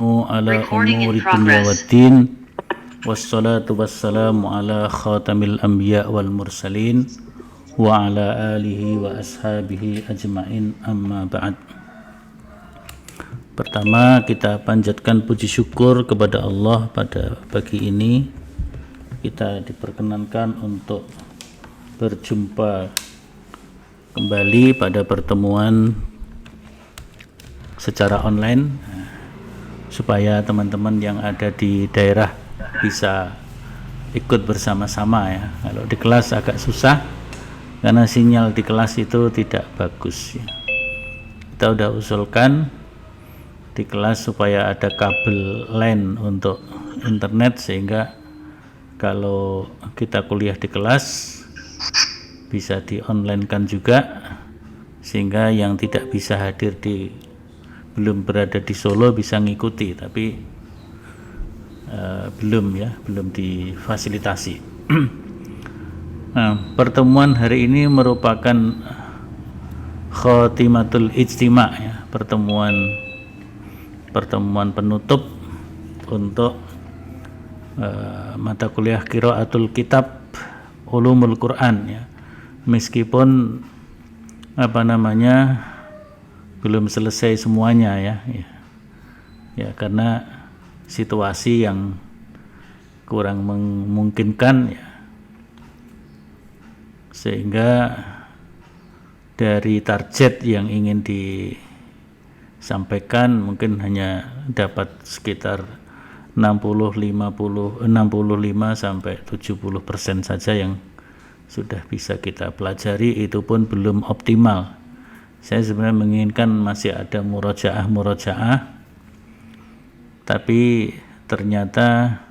ala umuri dunya waddin wassalatu wassalamu ala khatamil anbiya wal mursalin wa ala alihi wa ashabihi ajma'in, amma ba'd. Pertama, kita panjatkan puji syukur kepada Allah pada pagi ini. Kita diperkenankan untuk berjumpa kembali pada pertemuan secara online, supaya teman-teman yang ada di daerah bisa ikut bersama-sama ya. Kalau di kelas agak susah karena sinyal di kelas itu tidak bagus ya. Kita udah usulkan di kelas supaya ada kabel LAN untuk internet, sehingga kalau kita kuliah di kelas bisa di online kan juga, sehingga yang tidak bisa hadir belum berada di Solo bisa ngikuti, tapi belum difasilitasi. Nah, pertemuan hari ini merupakan khotimatul ijtima ya, pertemuan penutup untuk mata kuliah qiraatul kitab ulumul Quran ya. Meskipun belum selesai semuanya ya, karena situasi yang kurang memungkinkan ya, sehingga dari target yang ingin disampaikan mungkin hanya dapat sekitar 65 sampai 70% saja yang sudah bisa kita pelajari. Itu pun belum optimal. Saya sebenarnya menginginkan masih ada murojaah, tapi ternyata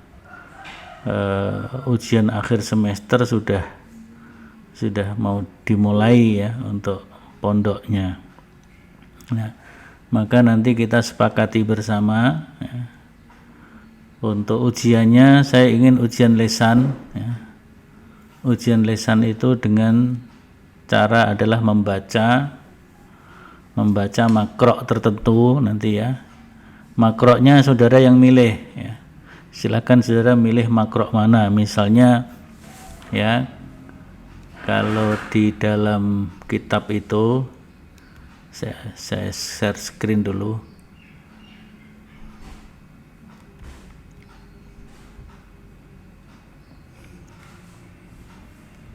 ujian akhir semester sudah mau dimulai ya untuk pondoknya. Nah, maka nanti kita sepakati bersama ya. Untuk ujiannya saya ingin ujian lesan ya. Ujian lesan itu dengan cara adalah membaca makrok tertentu nanti ya. Makroknya saudara yang milih ya. Silakan saudara milih makrok mana. Misalnya ya, kalau di dalam kitab itu saya share screen dulu.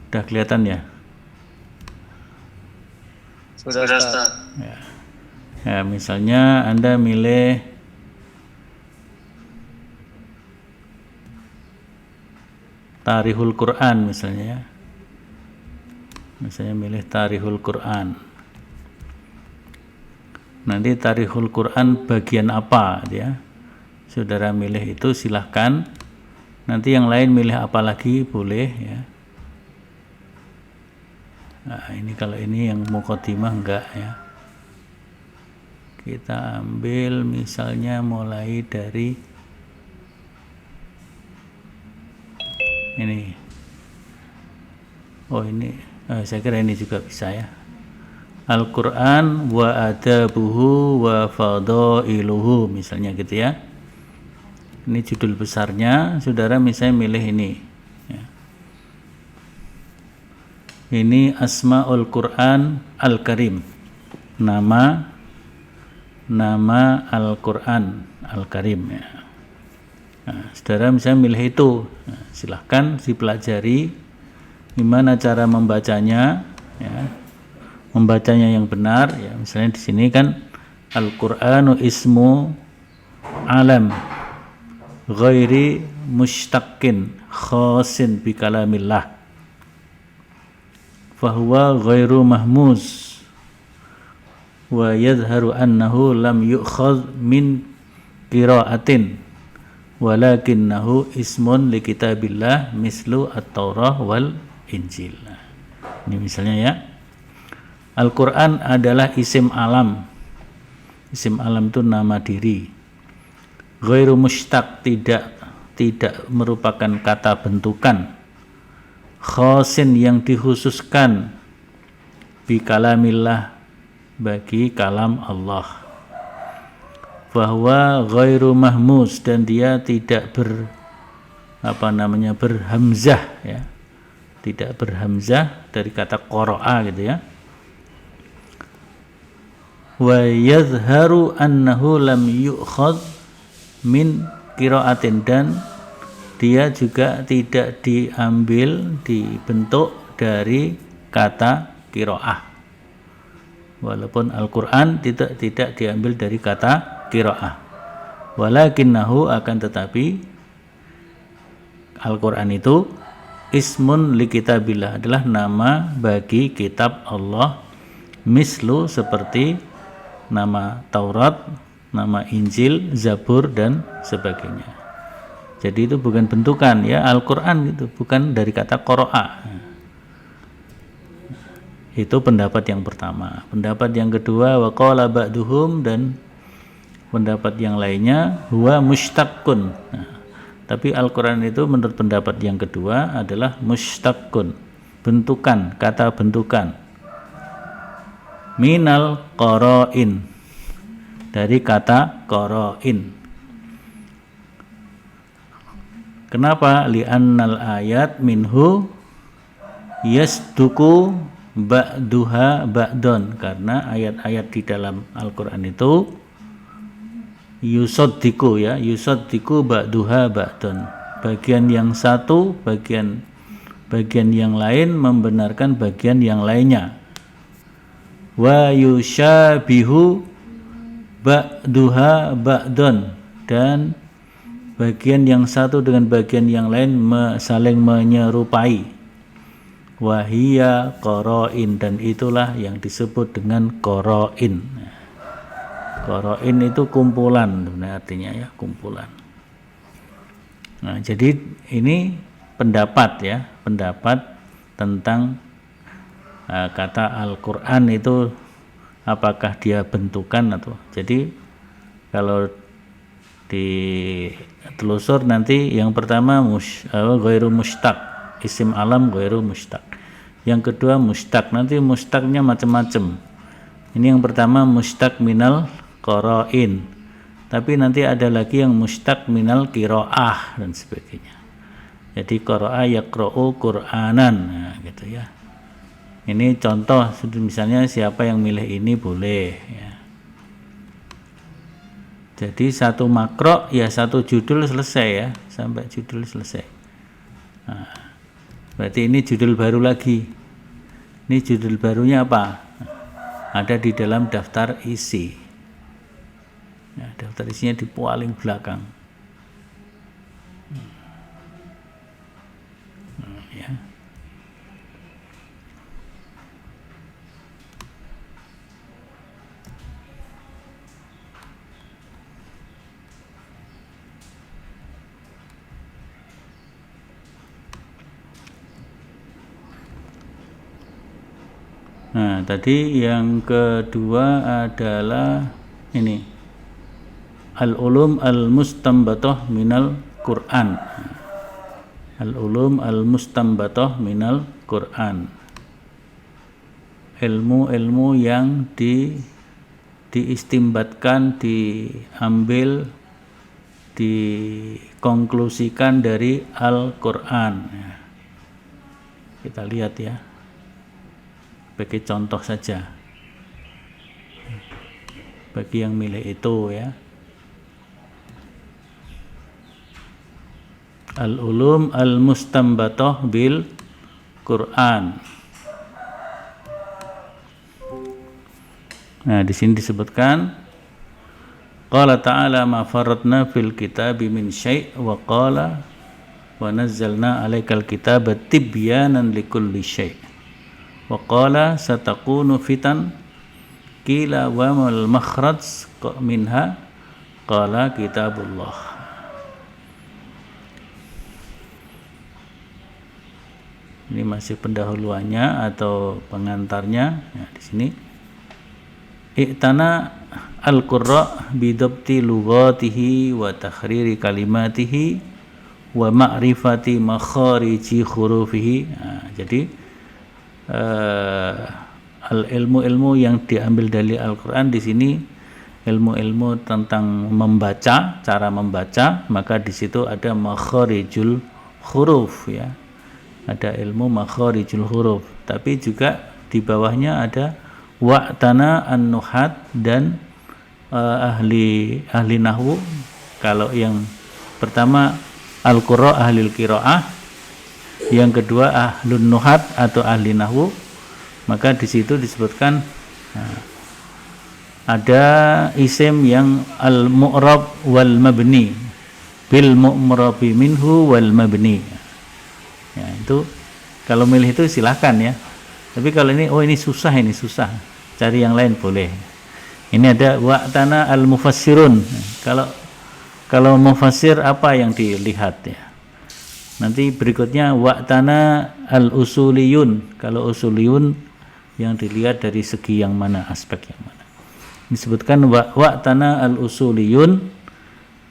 Udah kelihatan ya? Sudah, Ustaz. Ya, misalnya Anda milih Tarihul Quran misalnya. Misalnya milih Tarihul Quran. Nanti Tarihul Quran bagian apa ya? Saudara milih itu silahkan. Nanti yang lain milih apa lagi boleh ya. Nah, ini kalau ini yang muqaddimah enggak ya. Kita ambil misalnya mulai dari ini. Oh ini, saya kira ini juga bisa ya. Al-Quran wa adabuhu wa fadailuhu misalnya gitu ya. Ini judul besarnya, saudara misalnya milih ini ya. Ini Asmaul Quran Al-Karim, nama Al-Quran Al-Karim ya. Nah, saudara misalnya milih itu, nah, silahkan dipelajari gimana cara membacanya ya. Membacanya yang benar ya. Misalnya di sini kan Al-Qur'anu ismu alam ghairi mushtaqin khasin bi kalamillah fahuwa ghairu mahmuz wa yadharu annahu lam yu'khadh min qira'atin walakinnahu ismun li kitabillah mislu at-taurah wal injil. Ini misalnya ya, Al-Quran adalah isim alam. Isim alam itu nama diri. Ghairu mushtaq, tidak merupakan kata bentukan. Khosin, yang dikhususkan. Bi kalamillah, bagi kalam Allah. bahwa ghairu mahmus, dan dia tidak berhamzah ya. Tidak berhamzah dari kata qara'a gitu ya. Wa yadhharu annahu lam yu'khadh min qira'atin, dan dia juga tidak dibentuk dari kata qira'ah. Walaupun Al-Qur'an tidak diambil dari kata qira'ah. Walakinnahu, akan tetapi Al-Qur'an itu ismun li kitabillah, adalah nama bagi kitab Allah, mislu, seperti nama Taurat, nama Injil, Zabur, dan sebagainya. Jadi itu bukan bentukan ya, Al-Qur'an itu bukan dari kata qara'a. Itu pendapat yang pertama. Pendapat yang kedua, wa qala ba'duhum, dan pendapat yang lainnya, huwa mushtaqun. Tapi Al-Qur'an itu menurut pendapat yang kedua adalah mushtaqun, bentukan, kata bentukan. Minal qara'in, dari kata qara'in. Kenapa? Li'annal ayat minhu yasduku ba'duha ba'don, karena ayat-ayat di dalam Al-Qur'an itu yusaddiku ya, yusaddiku ba'duha ba'don, bagian yang satu, bagian yang lain membenarkan bagian yang lainnya. Wa yushabihu ba'duha ba'don, dan bagian yang satu dengan bagian yang lain saling menyerupai. Wahia qara'in, dan itulah yang disebut dengan qara'in. Qara'in itu kumpulan, artinya ya, kumpulan. Nah, jadi ini pendapat ya, pendapat tentang kata Al-Qur'an itu apakah dia bentukan atau. Jadi kalau ditelusur nanti yang pertama ghairu mushtaq, isim alam ghairu mushtaq. Yang kedua mushtaq, nanti mushtaqnya macam-macam. Ini yang pertama mushtaq minal qara'in, tapi nanti ada lagi yang mushtaq minal qira'ah dan sebagainya. Jadi qara'a yaqra'u qur'anan, nah, gitu ya. Ini contoh, misalnya siapa yang milih ini boleh ya. Jadi satu makro ya, satu judul selesai ya, sampai judul selesai. Nah, berarti ini judul baru lagi. Ini judul barunya apa? Ada di dalam daftar isi. Ya, daftar isinya di paling belakang. Ya. Nah, tadi yang kedua adalah ini al-ulum al-mustanbatah minal Qur'an. Al-ulum al-mustanbatah minal Qur'an. Ilmu-ilmu yang diistimbatkan, diambil, dikonklusikan dari Al-Qur'an. Kita lihat ya, bagi contoh saja bagi yang milih itu ya. Al-ulum al-mustanbatah bil Qur'an. Nah, di sini disebutkan qala ta'ala ma faratna fil kitabi min syai' wa qala wa nazzalna 'alaikal kitaba tibyanan likulli syai'. Wa qala satakunu fitan qila wa mal makhraj minha qala kitabullah. Ini masih pendahuluannya atau pengantarnya. Nah, di sini i'tana al-qurra bidabti lughatihi wa takhriri kalimatihi wa ma'rifati makhariji hurufihi. Nah, jadi ilmu-ilmu yang diambil dari Al-Qur'an di sini ilmu-ilmu tentang membaca, cara membaca, maka di situ ada makharijul huruf ya. Ada ilmu makharijul huruf, tapi juga di bawahnya ada wa'tana an-nuhat dan ahli nahwu. Kalau yang pertama al-qurra ahli qiraah, yang kedua ahlun nuhat atau ahli nahwu, maka di situ disebutkan ada isim yang al-mu'rab wal mabni bil mu'rabi minhu wal mabni. Ya, itu kalau milih itu silahkan ya. Tapi kalau ini ini susah, cari yang lain boleh. Ini ada wa'tana al-mufassirun. Kalau mufassir apa yang dilihat ya. Nanti berikutnya wa'tana al-usuliyun. Kalau usuliyun yang dilihat dari segi yang mana, aspek yang mana. Disebutkan wa'tana al-usuliyun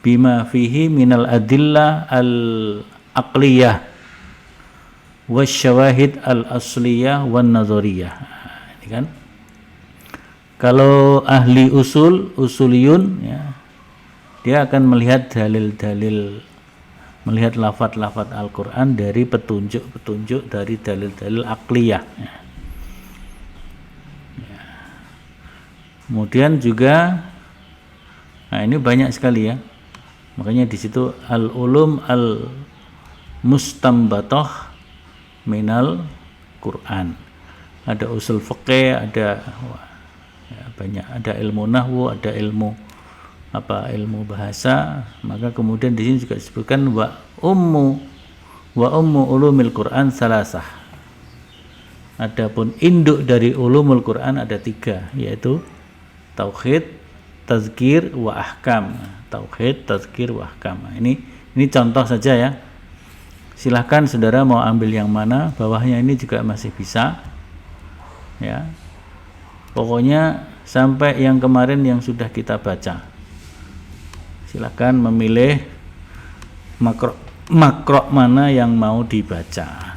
bima fihi minal adillah al-aqliyah wasyawahid al-asliyah wan nazariyah. Ini kan. Kalau ahli usuliyun ya, dia akan melihat dalil-dalil, melihat lafaz-lafaz Al-Qur'an dari petunjuk-petunjuk dari dalil-dalil aqliyah ya. Kemudian juga ini banyak sekali ya. Makanya di situ al-ulum al-mustambatah minal Quran. Ada usul fiqih, ada banyak, ada ilmu nahwu, ada ilmu bahasa. Maka kemudian di sini juga disebutkan wa ummu ulumil Quran salasah. Adapun induk dari ulumul Quran ada 3, yaitu tauhid, tazkir, wa ahkam. Tauhid, tazkir, wa ahkam. Ini contoh saja ya. Silahkan saudara mau ambil yang mana, bawahnya ini juga masih bisa. Ya. Pokoknya sampai yang kemarin yang sudah kita baca. Silahkan memilih makro mana yang mau dibaca.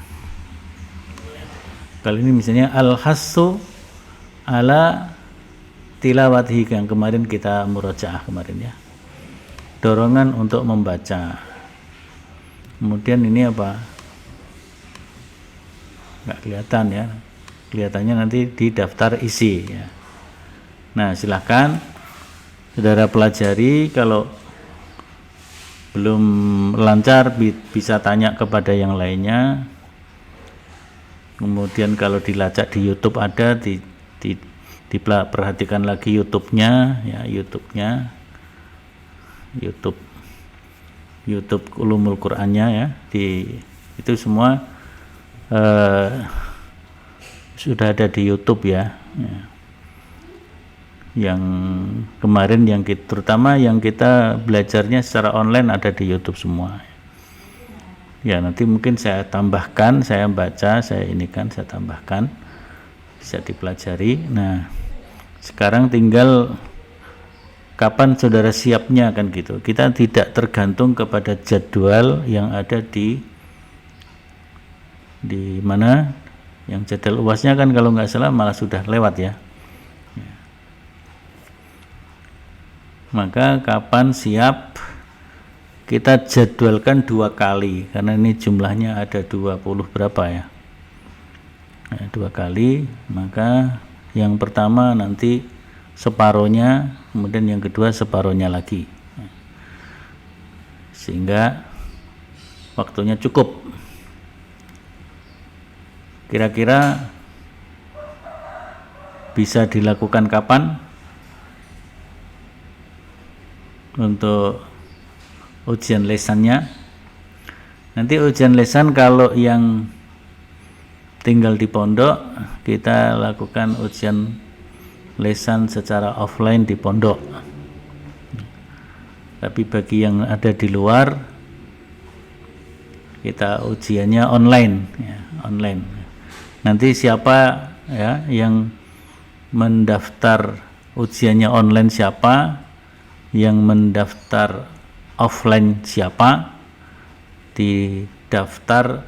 Kali ini misalnya al-hassu ala tilawatihi yang kemarin kita murojaah kemarin ya, dorongan untuk membaca. Kemudian ini apa, nggak kelihatan ya, kelihatannya nanti di daftar isi ya. Nah silahkan saudara pelajari, kalau belum lancar bisa tanya kepada yang lainnya. Kemudian kalau dilacak di YouTube ada, diperhatikan lagi YouTube-nya ya, YouTube Ulumul Qur'annya ya, itu semua sudah ada di YouTube ya. Yang kemarin terutama yang kita belajarnya secara online ada di YouTube semua ya. Nanti mungkin saya tambahkan, saya baca, saya tambahkan, bisa dipelajari. Nah sekarang tinggal kapan saudara siapnya kan gitu. Kita tidak tergantung kepada jadwal yang ada di mana, yang jadwal UASnya kan kalau nggak salah malah sudah lewat ya. Maka kapan siap, kita jadwalkan 2 kali karena ini jumlahnya ada 20 berapa ya. 2 kali, maka yang pertama nanti separohnya, kemudian yang kedua separohnya lagi, sehingga waktunya cukup. Kira-kira bisa dilakukan kapan untuk ujian lesannya? Nanti ujian lesan kalau yang tinggal di pondok, kita lakukan ujian lesan secara offline di pondok. Tapi bagi yang ada di luar, kita ujiannya online ya, online. Nanti siapa ya yang mendaftar ujiannya online, siapa yang mendaftar offline, siapa, didaftar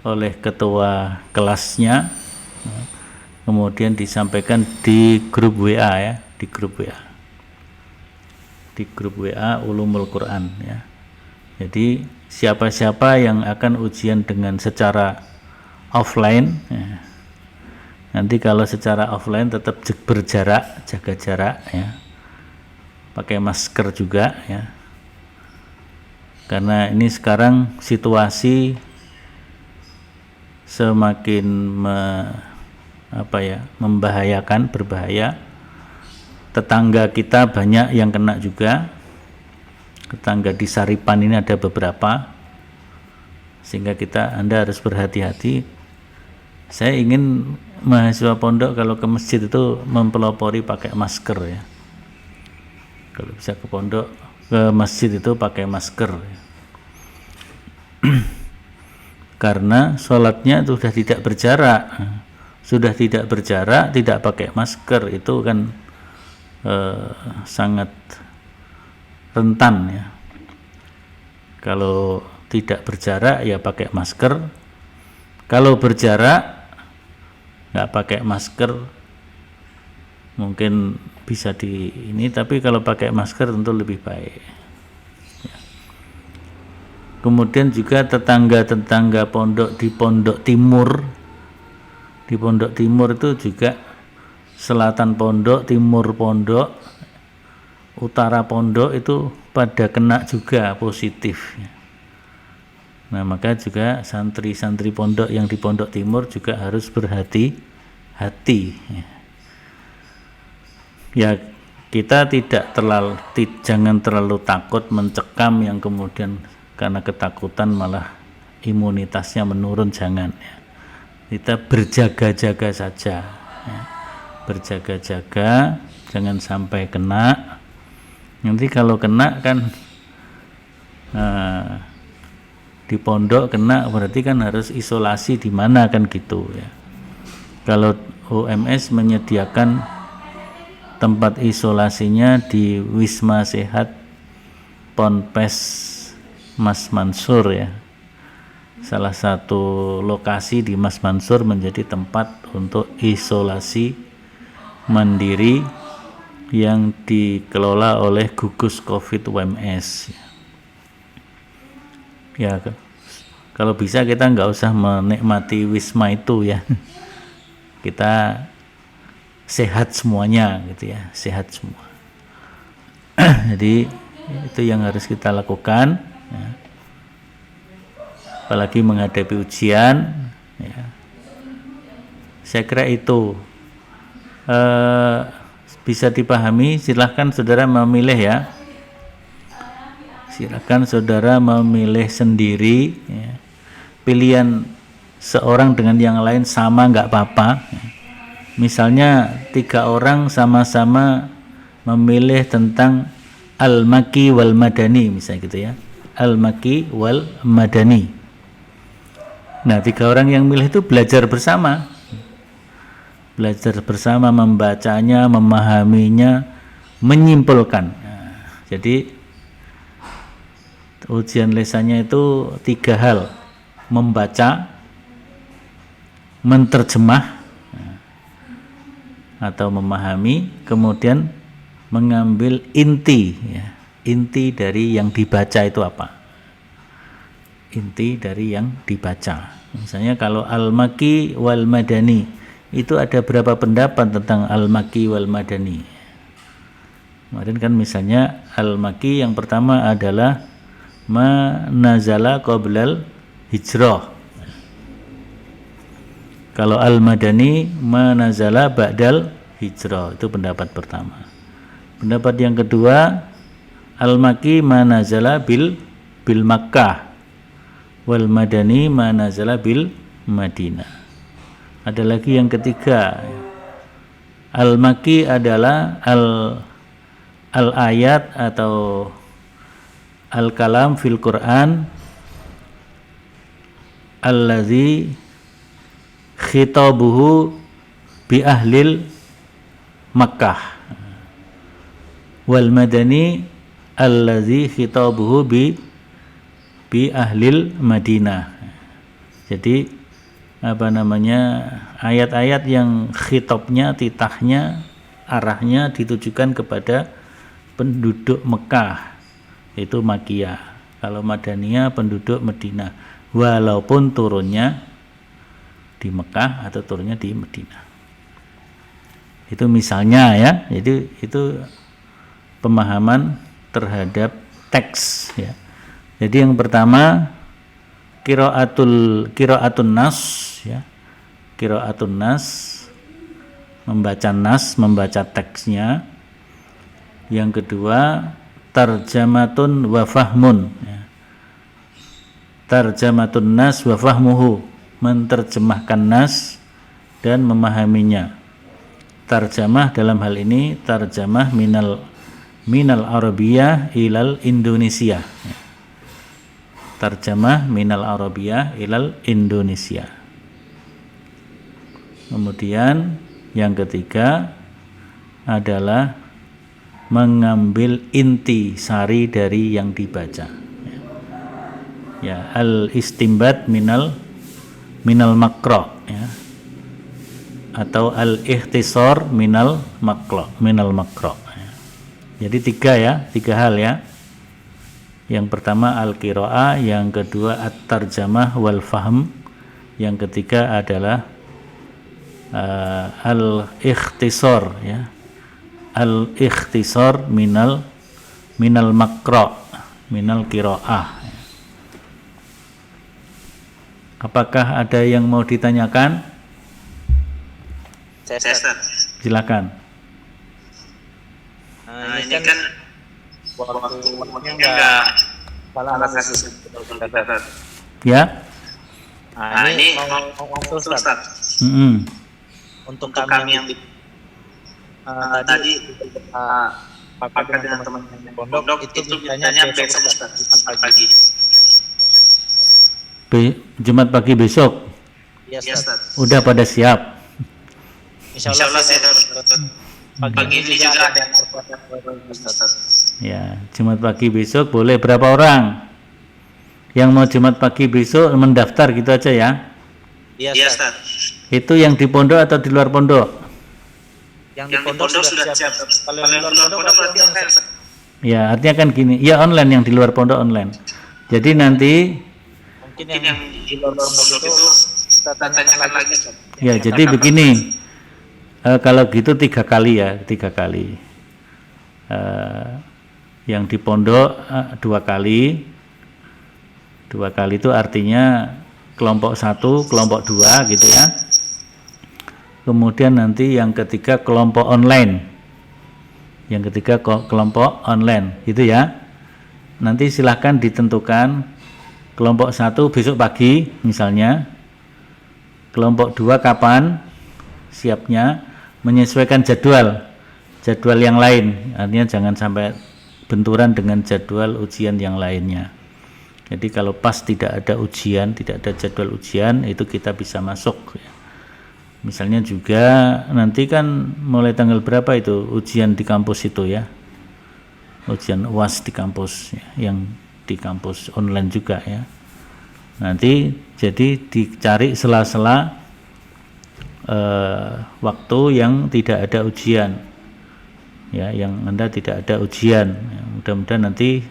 oleh ketua kelasnya, kemudian disampaikan di grup WA ya, di grup WA. di grup WA Ulumul Quran ya. Jadi siapa-siapa yang akan ujian dengan secara offline ya, nanti kalau secara offline tetap berjarak, jaga jarak ya, pakai masker juga ya, karena ini sekarang situasi semakin membahayakan, berbahaya. Tetangga kita banyak yang kena juga, tetangga di Saripan ini ada beberapa, sehingga Anda harus berhati-hati. Saya ingin mahasiswa pondok kalau ke masjid itu mempelopori pakai masker ya. Kalau bisa ke pondok, ke masjid itu pakai masker ya. Karena sholatnya sudah tidak berjarak, tidak pakai masker itu kan sangat rentan ya. Kalau tidak berjarak ya pakai masker, kalau berjarak nggak pakai masker mungkin bisa tapi kalau pakai masker tentu lebih baik ya. Kemudian juga tetangga pondok di Pondok Timur itu juga selatan pondok, timur pondok, utara pondok itu pada kena juga positif ya. Nah maka juga santri-santri pondok yang di Pondok Timur juga harus berhati-hati ya. Kita jangan terlalu takut mencekam yang kemudian karena ketakutan malah imunitasnya menurun, jangan ya. Kita berjaga-jaga saja ya. Berjaga-jaga, jangan sampai kena. Nanti kalau kena kan di pondok kena berarti kan harus isolasi di mana kan gitu ya. Kalau UMS menyediakan tempat isolasinya di Wisma Sehat Ponpes Mas Mansur ya. Salah satu lokasi di Mas Mansur menjadi tempat untuk isolasi mandiri yang dikelola oleh gugus COVID UMS ya. Kalau bisa kita nggak usah menikmati wisma itu ya, kita sehat semuanya gitu ya, sehat semua. Jadi itu yang harus kita lakukan ya. Apalagi menghadapi ujian ya. Saya kira itu bisa dipahami. Silahkan saudara memilih ya, silakan saudara memilih sendiri ya. Pilihan seorang dengan yang lain sama nggak apa-apa ya. Misalnya 3 orang sama-sama memilih tentang Al-Makki wal Madani misalnya gitu ya, Al-Makki wal Madani. Nah 3 orang yang milih itu belajar bersama membacanya, memahaminya, menyimpulkan. Nah, jadi ujian lesannya itu 3 hal: membaca, menerjemah atau memahami, kemudian mengambil inti ya. Inti dari yang dibaca itu apa? Inti dari yang dibaca. Misalnya kalau Al-Makki wal Madani itu ada berapa pendapat tentang Al-Makki wal Madani. Kemarin kan misalnya Al-Makki yang pertama adalah ma nazala qoblal hijrah. Kalau Al-Madani ma nazala ba'dal hijrah, itu pendapat pertama. Pendapat yang kedua, Al-Makki ma nazala bil Makkah, wal Madani ma nazala bil Madinah. Ada lagi yang ketiga, Al-Makki adalah al-ayat atau al-kalam fil Quran allazi khitabuhu bi ahlil Makkah, wal Madani allazi khitabuhu bi ahlil Madinah. Jadi ayat-ayat yang khitabnya, titahnya, arahnya ditujukan kepada penduduk Mekah itu Makiyah. Kalau Madaniyah penduduk Madinah, walaupun turunnya di Mekah atau turunnya di Madinah. Itu misalnya ya. Jadi itu pemahaman terhadap teks ya. Jadi yang pertama qiraatun nas ya. Qiraatun nas, membaca teksnya. Yang kedua tarjamatun wa fahmun ya. Tarjamatun nas wa fahmuhu, menerjemahkan nas dan memahaminya. Tarjamah dalam hal ini tarjamah minal Arabiyah ilal Indonesia. Tarjamah minal Arabiyah ilal Indonesia. Kemudian yang ketiga adalah mengambil inti sari dari yang dibaca. Ya, al-istimbat minal makro ya. Atau al-ikhtisar minal makro ya. Jadi tiga hal ya. Yang pertama al-qiraah, yang kedua at-tarjamah wal fahm, yang ketiga adalah al-ikhtisar ya. Al-ikhtisar minal makro minal qiraah. Apakah ada yang mau ditanyakan? Silakan. Ini kan waktunya enggak salah Ya. Ini mau Ustaz. Untuk kami yang tadi pakai dengan teman-teman yang pondok itu ditanya besok Ustaz pagi. Jumat pagi besok. Iya Ustaz. Udah pada siap? Insyaallah pagi ini juga ada Ustaz. Ya, Jumat pagi besok boleh berapa orang? Yang mau Jumat pagi besok mendaftar gitu aja ya. Iya Ustaz. Itu yang di pondok atau di luar pondok? Yang di pondok sudah siap. Kalau yang di luar pondok berarti online. Ya, artinya kan gini, ya online, yang di luar pondok online. Jadi nanti mungkin yang di luar pondok itu kita tanyakan lagi. Ya, jadi begini. Kalau gitu 3 kali ya, 3 kali. Yang di pondok 2 kali. 2 kali itu artinya kelompok 1, kelompok 2 gitu ya. Kemudian nanti yang ketiga kelompok online. Yang ketiga kelompok online gitu ya. Nanti silahkan ditentukan kelompok 1 besok pagi misalnya. Kelompok 2 kapan siapnya, menyesuaikan jadwal yang lain. Artinya jangan sampai benturan dengan jadwal ujian yang lainnya. Jadi kalau pas tidak ada ujian, tidak ada jadwal ujian, itu kita bisa masuk ya. Misalnya juga nanti kan mulai tanggal berapa itu ujian di kampus itu ya, ujian UAS di kampus ya, yang di kampus online juga ya. Nanti jadi dicari sela-sela waktu yang tidak ada ujian ya, yang Anda tidak ada ujian ya, mudah-mudahan nanti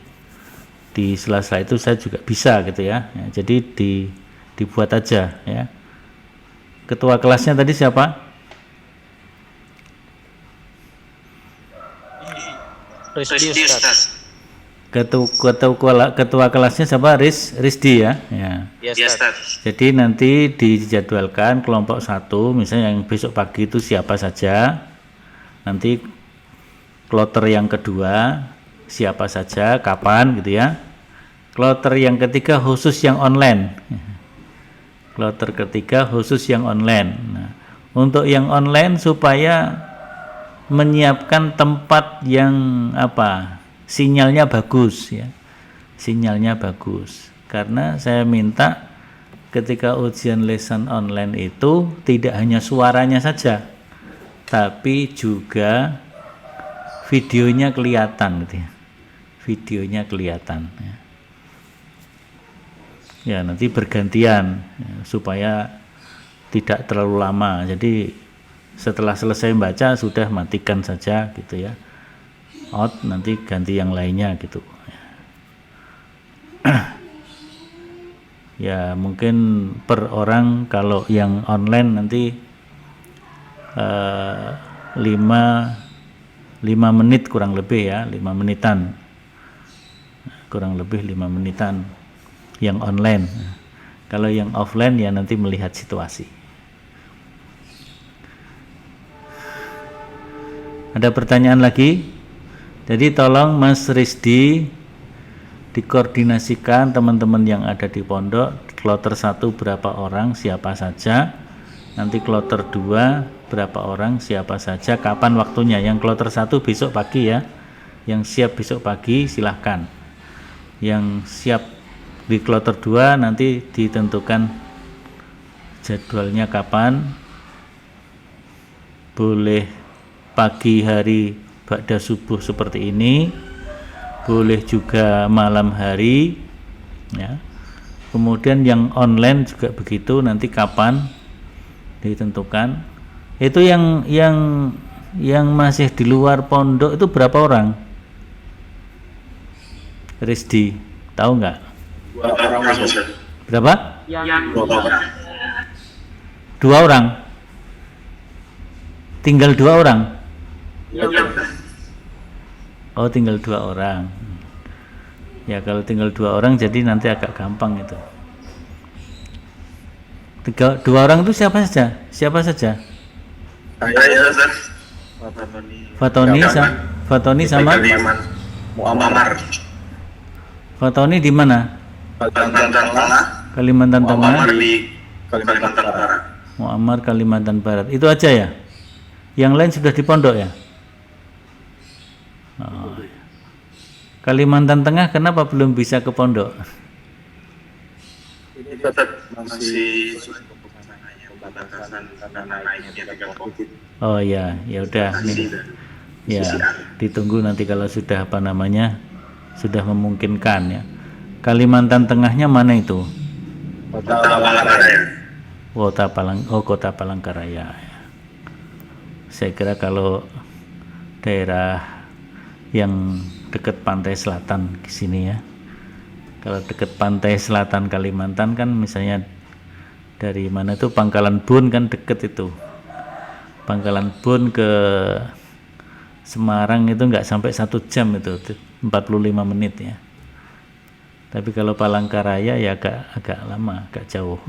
di sela-sela itu saya juga bisa gitu ya, jadi dibuat aja ya. Ketua kelasnya tadi siapa? Rizdi Ustaz. Ketua kelasnya siapa? Rizdi ya. Iya Ustaz. Jadi nanti dijadwalkan kelompok 1 misalnya yang besok pagi itu siapa saja. Nanti kloter yang kedua siapa saja, kapan gitu ya. Kloter yang ketiga khusus yang online. Kloter ketiga khusus yang online. Nah, untuk yang online supaya menyiapkan tempat yang sinyalnya bagus ya. Sinyalnya bagus. Karena saya minta ketika ujian lesan online itu tidak hanya suaranya saja, tapi juga videonya kelihatan gitu ya. Videonya kelihatan ya. Ya, nanti bergantian ya, supaya tidak terlalu lama. Jadi setelah selesai membaca sudah matikan saja gitu ya. out, nanti ganti yang lainnya gitu. Ya mungkin per orang kalau yang online nanti 5 menit kurang lebih ya, 5 menitan kurang lebih 5 menitan yang online. Kalau yang offline ya nanti melihat situasi. Ada pertanyaan lagi? Jadi tolong Mas Rizdi dikoordinasikan teman-teman yang ada di pondok, kloter 1 berapa orang, siapa saja, nanti kloter 2 berapa orang, siapa saja, kapan waktunya. Yang kloter 1 besok pagi ya, yang siap besok pagi silahkan, yang siap di kloter 2 nanti ditentukan jadwalnya kapan, boleh pagi hari ba'da subuh seperti ini, boleh juga malam hari ya. Kemudian yang online juga begitu, nanti kapan ditentukan. Itu yang masih di luar pondok itu berapa orang? Rizdi, tahu nggak? 2 orang Mas. Berapa? Yang 2 orang. 2 orang. Tinggal 2 orang. Oh, tinggal 2 orang. Ya kalau tinggal 2 orang jadi nanti agak gampang itu. 2 orang itu siapa saja? Siapa saja? Saya Ustaz. Fatoni sama Muammar. Fatoni di mana? Kalimantan Tengah. Kalimantan Tengah. Muammar di Kalimantan Barat. Muammar Kalimantan Barat. Itu aja ya? Yang lain sudah di pondok ya? Oh. Kalimantan Tengah kenapa belum bisa ke pondok? Ini tetap masih pembatasan karena naiknya COVID. Oh ya, ya udah nih. Ya, ditunggu nanti kalau sudah apa namanya? Sudah memungkinkan ya. Kalimantan Tengahnya mana itu? Kota Palangkaraya. Kota Palangkaraya. Saya kira kalau daerah yang dekat pantai selatan di sini ya. Kalau dekat pantai selatan Kalimantan kan misalnya dari mana itu Pangkalan Bun kan deket itu. Pangkalan Bun ke Semarang itu nggak sampai 1 jam itu 45 menit ya. Tapi kalau Palangkaraya ya agak lama, agak jauh.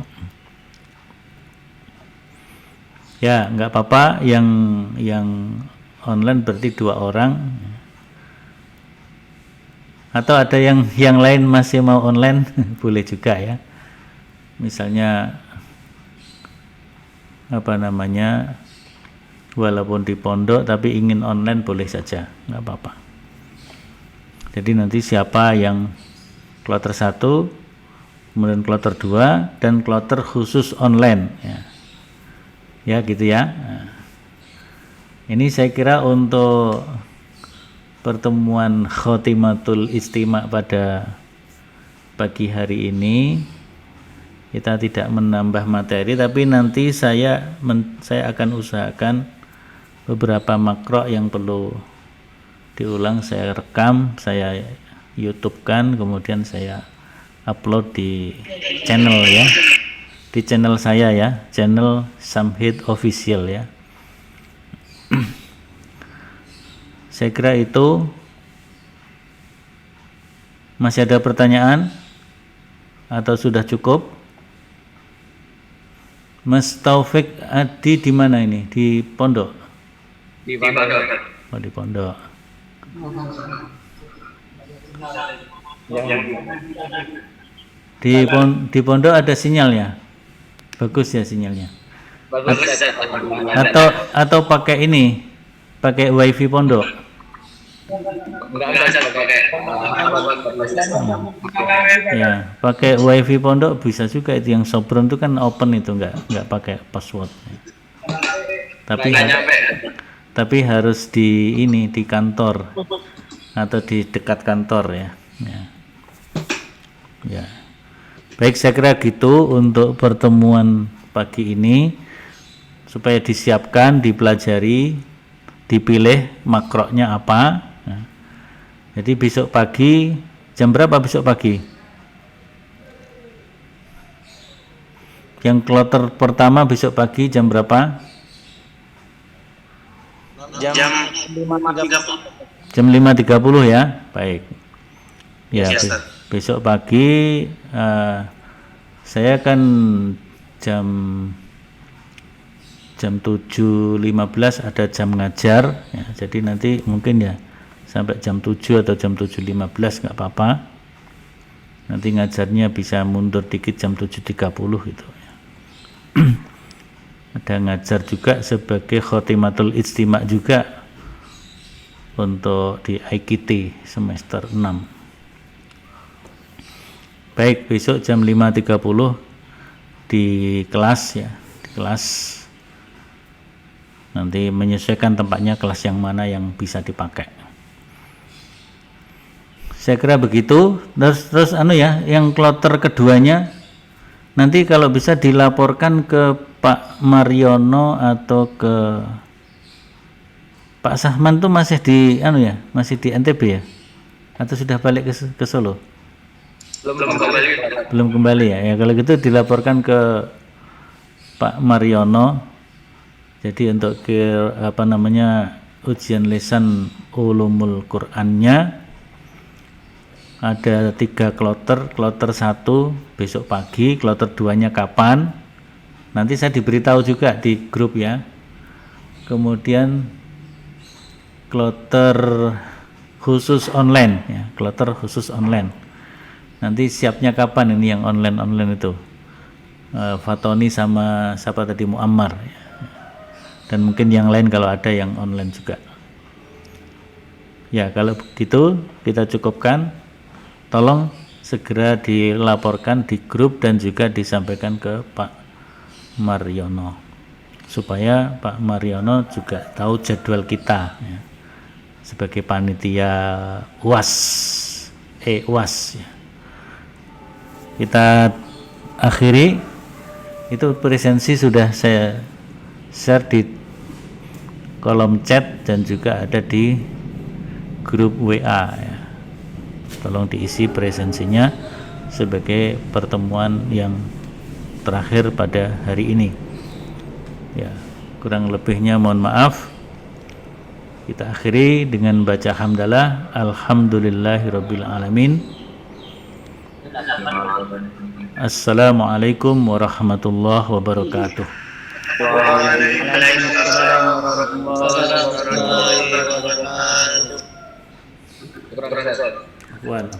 Ya nggak apa-apa, yang online berarti 2 orang. Atau ada yang lain masih mau online boleh juga ya. Misalnya apa namanya, walaupun di pondok tapi ingin online boleh saja, nggak apa-apa. Jadi nanti siapa yang kloter 1, kemudian kloter 2 dan kloter khusus online ya. Ya gitu ya. Nah, ini saya kira untuk pertemuan khotimatul istima pada pagi hari ini kita tidak menambah materi, tapi nanti saya akan usahakan beberapa makro yang perlu diulang saya rekam, saya YouTube-kan, kemudian saya upload di channel ya, di channel saya ya, channel Samhid Official ya. Saya kira itu. Masih ada pertanyaan atau sudah cukup? Mas Taufik Adi di mana ini? Di pondok? di pondok. Oh, di pondok. Di pondok ada sinyalnya? Bagus ya sinyalnya? Bagus. Atau pakai ini? Pakai wifi pondok? Enggak bisa pakai. Ya, pakai wifi pondok bisa juga. Itu yang Sobron itu kan open, itu nggak pakai password. Tapi harus di kantor atau di dekat kantor ya. Ya. Baik, saya kira gitu untuk pertemuan pagi ini, supaya disiapkan, dipelajari, dipilih makroknya apa. Jadi besok pagi jam berapa besok pagi? Yang kloter pertama besok pagi jam berapa? Jam 5.30. Jam 5.30 ya. Baik. Ya, Iya, Ustaz. besok pagi saya kan jam 7.15 ada jam ngajar ya, jadi nanti mungkin ya sampai jam 7 atau jam 7.15 nggak apa-apa, nanti ngajarnya bisa mundur dikit jam 7.30 gitu ya. Ada ngajar juga sebagai khotimatul ijtima juga untuk di IKT semester 6. Baik, besok jam 5.30 di kelas ya, di kelas nanti menyesuaikan tempatnya kelas yang mana yang bisa dipakai. Saya kira begitu. Terus ya, yang kloter keduanya nanti kalau bisa dilaporkan ke Pak Mariono atau ke Pak Sahman tuh masih di masih di NTB ya? Atau sudah balik ke Solo? Belum kembali ya. Ya kalau gitu dilaporkan ke Pak Mariono. Jadi untuk ujian lisan ulumul Qur'annya ada 3 kloter, kloter 1 besok pagi, kloter 2-nya kapan? Nanti saya diberitahu juga di grup ya. Kemudian kloter khusus online ya, kloter khusus online. Nanti siapnya kapan ini yang online itu? Fatoni sama siapa tadi, Muammar ya. Dan mungkin yang lain kalau ada yang online juga. Ya, kalau begitu kita cukupkan. Tolong segera dilaporkan di grup dan juga disampaikan ke Pak Mariono supaya Pak Mariono juga tahu jadwal kita ya, sebagai panitia UAS ya. Kita akhiri. Itu presensi sudah saya share di kolom chat dan juga ada di grup WA ya. Tolong diisi presensinya sebagai pertemuan yang terakhir pada hari ini ya. Kurang lebihnya mohon maaf. Kita akhiri dengan baca hamdalah, alhamdulillahirabbil alamin. Assalamualaikum warahmatullahi wabarakatuh. Waalaikumsalam warahmatullahi wabarakatuh. Afwan.